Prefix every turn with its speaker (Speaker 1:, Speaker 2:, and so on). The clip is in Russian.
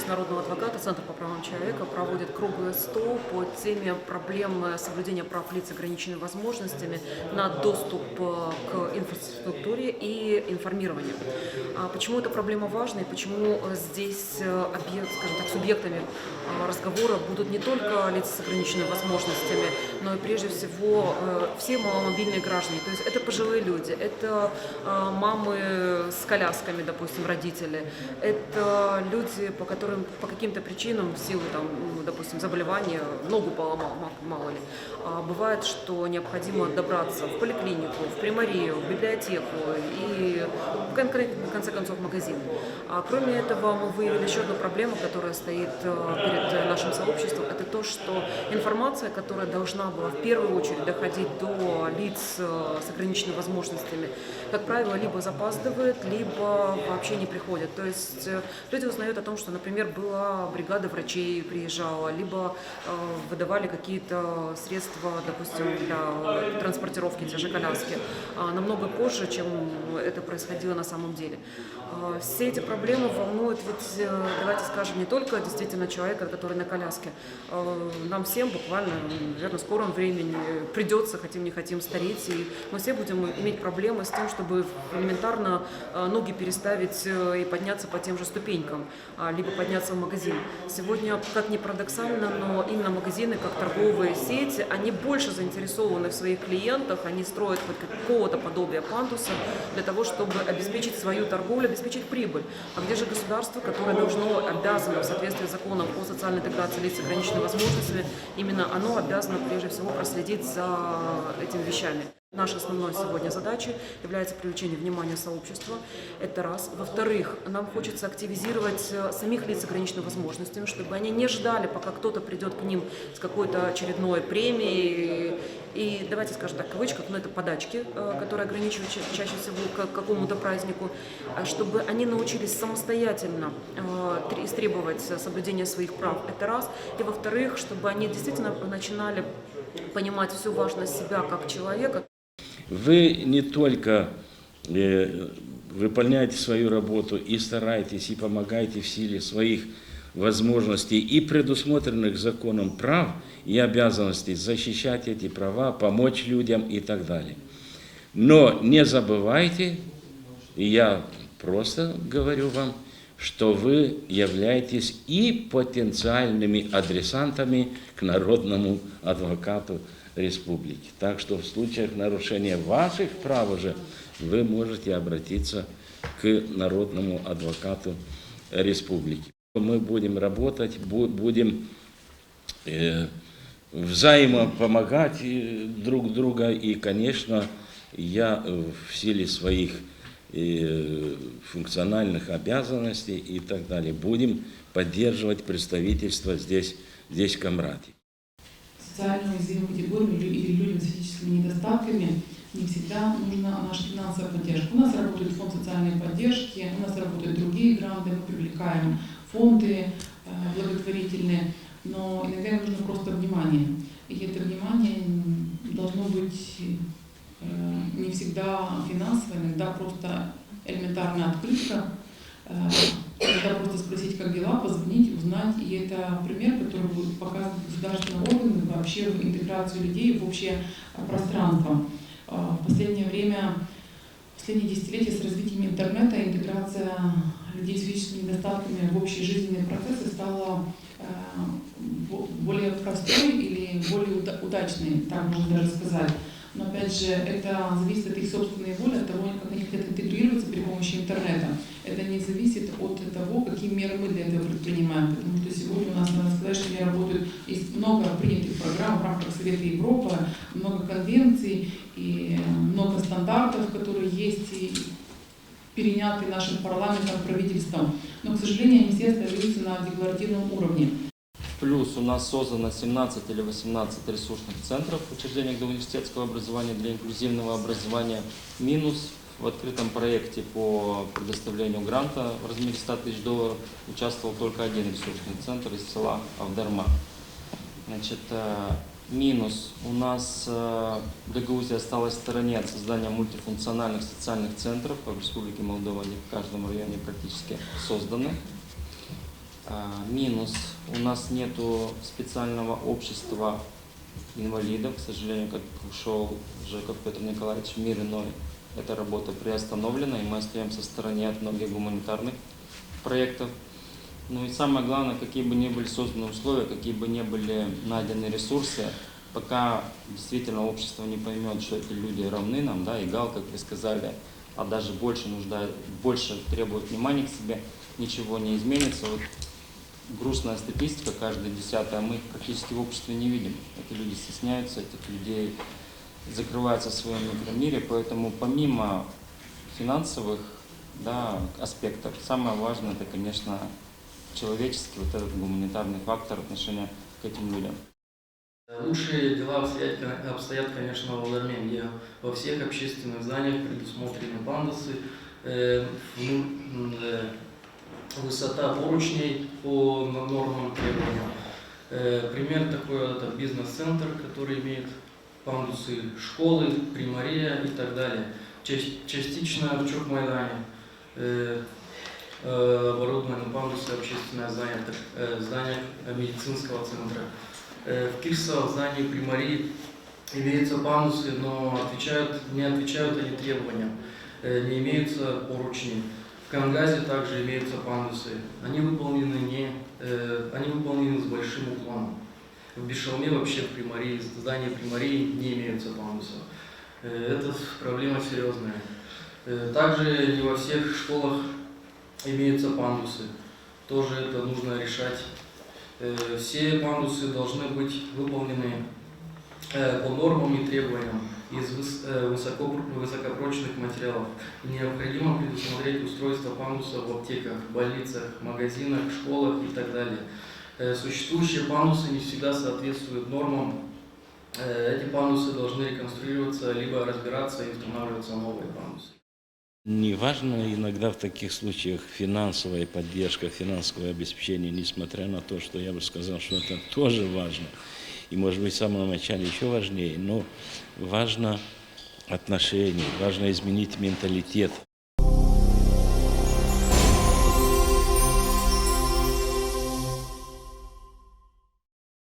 Speaker 1: народного адвоката, Центр по правам человека проводит круглый стол по теме проблемы соблюдения прав лиц с ограниченными возможностями на доступ к инфраструктуре и информированию. Почему эта проблема важна и почему здесь скажем так, субъектами разговора будут не только лица с ограниченными возможностями, но и прежде всего все маломобильные граждане. То есть это пожилые люди, это мамы с колясками, допустим, родители, это люди, по которым по каким-то причинам, в силу, там, допустим, заболевания, ногу поломал, мало ли, бывает, что необходимо добраться в поликлинику, в примарию, в библиотеку и, в конце концов, в магазин. Кроме этого, мы выявили еще одну проблему, которая стоит перед нашим сообществом. Это то, что информация, которая должна была в первую очередь доходить до лиц с ограниченными возможностями, как правило, либо запаздывает, либо вообще не приходит. То есть люди узнают о том, что, например, была бригада врачей приезжала, либо выдавали какие-то средства, допустим, для транспортировки, те же коляски, намного позже, чем это происходило на самом деле. Все эти проблемы волнуют, ведь, давайте скажем, не только действительно человека, который на коляске. Нам всем буквально, наверное, в скором времени придется, хотим не хотим, стареть, и мы все будем иметь проблемы с тем, чтобы элементарно ноги переставить и подняться по тем же ступенькам, либо подняться в магазин. Сегодня, как ни парадоксально, но именно магазины, как торговые сети, они больше заинтересованы в своих клиентах, они строят хоть какого-то подобия пандуса для того, чтобы обеспечить свою торговлю, обеспечить прибыль. А где же государство, которое обязано в соответствии с законом о социальной интеграции лиц с ограниченными возможностями, именно оно обязано прежде всего проследить за этими вещами. Нашей основной сегодня задачей является привлечение внимания сообщества. Это раз. Во-вторых, нам хочется активизировать самих лиц с ограниченными возможностями, чтобы они не ждали, пока кто-то придет к ним с какой-то очередной премией. И давайте скажем так, в кавычках, но это подачки, которые ограничивают чаще всего к какому-то празднику, чтобы они научились самостоятельно истребовать соблюдение своих прав. Это раз. И во-вторых, чтобы они действительно начинали понимать всю важность себя как человека.
Speaker 2: Вы не только выполняете свою работу и стараетесь, и помогаете в силе своих возможностей и предусмотренных законом прав и обязанностей защищать эти права, помочь людям и так далее. Но не забывайте, и я просто говорю вам, что вы являетесь и потенциальными адресантами к народному адвокату республики. Так что в случаях нарушения ваших прав уже вы можете обратиться к народному адвокату республики. Мы будем работать, будем взаимопомогать друг друга, и, конечно, я в силе своих функциональных обязанностей и так далее будем поддерживать представительство здесь в Камрате.
Speaker 3: Социально уязвимым категориям или людям с физическими недостатками не всегда нужна наша финансовая поддержка. У нас работает фонд социальной поддержки, у нас работают другие гранты, мы привлекаем фонды благотворительные, но иногда им нужно просто внимание. И это внимание должно быть не всегда финансово, иногда просто элементарная открытка, иногда просто спросить, как дела, позвонить, узнать. И это пример, который будет показывать государственные органы вообще в интеграцию людей в общее пространство. В последнее время, в последние десятилетия с развитием интернета интеграция людей с физическими недостатками в общие жизненные процессы стала более простой или более удачной, так можно даже сказать. Но опять же, это зависит от их собственной воли, от того, как они хотят интегрироваться при помощи интернета. Это не зависит от того, какие меры мы для этого предпринимаем. Потому что сегодня у нас, надо сказать, что не работают, есть много принятых программ в рамках Совета Европы, много конвенций и много стандартов, которые есть и переняты нашим парламентом, правительством. Но, к сожалению, они все остаются на декларативном уровне.
Speaker 4: Плюс у нас создано 17 или 18 ресурсных центров в учреждениях доуниверситетского образования для инклюзивного образования. Минус в открытом проекте по предоставлению гранта в размере $100 000 участвовал только один ресурсный центр из села Авдарма. Значит, минус у нас в Гагаузии осталось в стороне от создания мультифункциональных социальных центров. В Республике Молдова они в каждом районе практически созданы. Минус. У нас нету специального общества инвалидов, к сожалению, как ушел Жеков Петр Николаевич в мир иной. Эта работа приостановлена, и мы остаемся в стороне от многих гуманитарных проектов. Ну и самое главное, какие бы ни были созданы условия, какие бы ни были найдены ресурсы, пока действительно общество не поймет, что эти люди равны нам, да, эгал, как вы сказали, а даже больше требуют внимания к себе, ничего не изменится. Вот грустная статистика, каждая 10-я, мы их практически в обществе не видим. Эти люди стесняются, этих людей закрываются в своем микромире, поэтому помимо финансовых, да, аспектов, самое важное, это, конечно, человеческий, вот этот гуманитарный фактор отношения к этим людям.
Speaker 5: Лучшие дела обстоят, конечно, в Аларме, где во всех общественных зданиях предусмотрены пандусы, высота поручней по нормам требованиям. Пример такой – это бизнес-центр, который имеет пандусы школы, примария и так далее. Частично в Чок-Майдане оборудованы пандусы общественное здание медицинского центра. В Кирсово в здании примарии имеются пандусы, но не отвечают они требованиям, не имеются поручни. В Кангазе также имеются пандусы. Они выполнены с большим уклоном. В Бишалме вообще в здании примарии не имеются пандусов. Это проблема серьезная. Также не во всех школах имеются пандусы. Тоже это нужно решать. Все пандусы должны быть выполнены по нормам и требованиям из высокопрочных материалов. Необходимо предусмотреть устройство пандуса в аптеках, больницах, магазинах, школах и так далее. Существующие пандусы не всегда соответствуют нормам. Эти пандусы должны реконструироваться, либо разбираться и устанавливаться новые пандусы.
Speaker 2: Не важно иногда в таких случаях финансовая поддержка, финансовое обеспечение, несмотря на то, что я бы сказал, что это тоже важно. И, может быть, в самом начале еще важнее, но важно отношение, важно изменить менталитет.